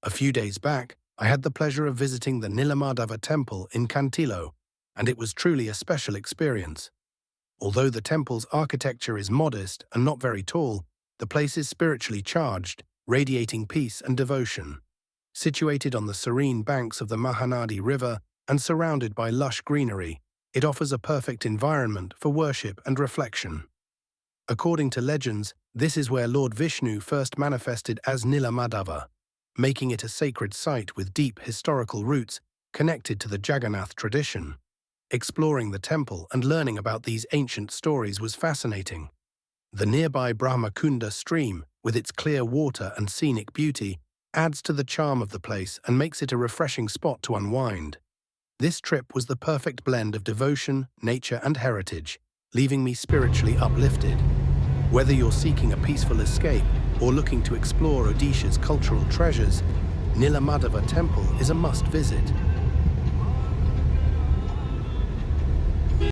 A few days back, I had the pleasure of visiting the Nilamadhaba temple in Kantilo, and it was truly a special experience. Although the temple's architecture is modest and not very tall, the place is spiritually charged, radiating peace and devotion. Situated on the serene banks of the Mahanadi River and surrounded by lush greenery, it offers a perfect environment for worship and reflection. According to legends, this is where Lord Vishnu first manifested as Nilamadhava, making it a sacred site with deep historical roots connected to the Jagannath tradition. Exploring the temple and learning about these ancient stories was fascinating. The nearby Brahmakunda stream, with its clear water and scenic beauty, adds to the charm of the place and makes it a refreshing spot to unwind. This trip was the perfect blend of devotion, nature, and heritage, leaving me spiritually uplifted. Whether you're seeking a peaceful escape or looking to explore Odisha's cultural treasures, Nilamadhava Temple is a must-visit.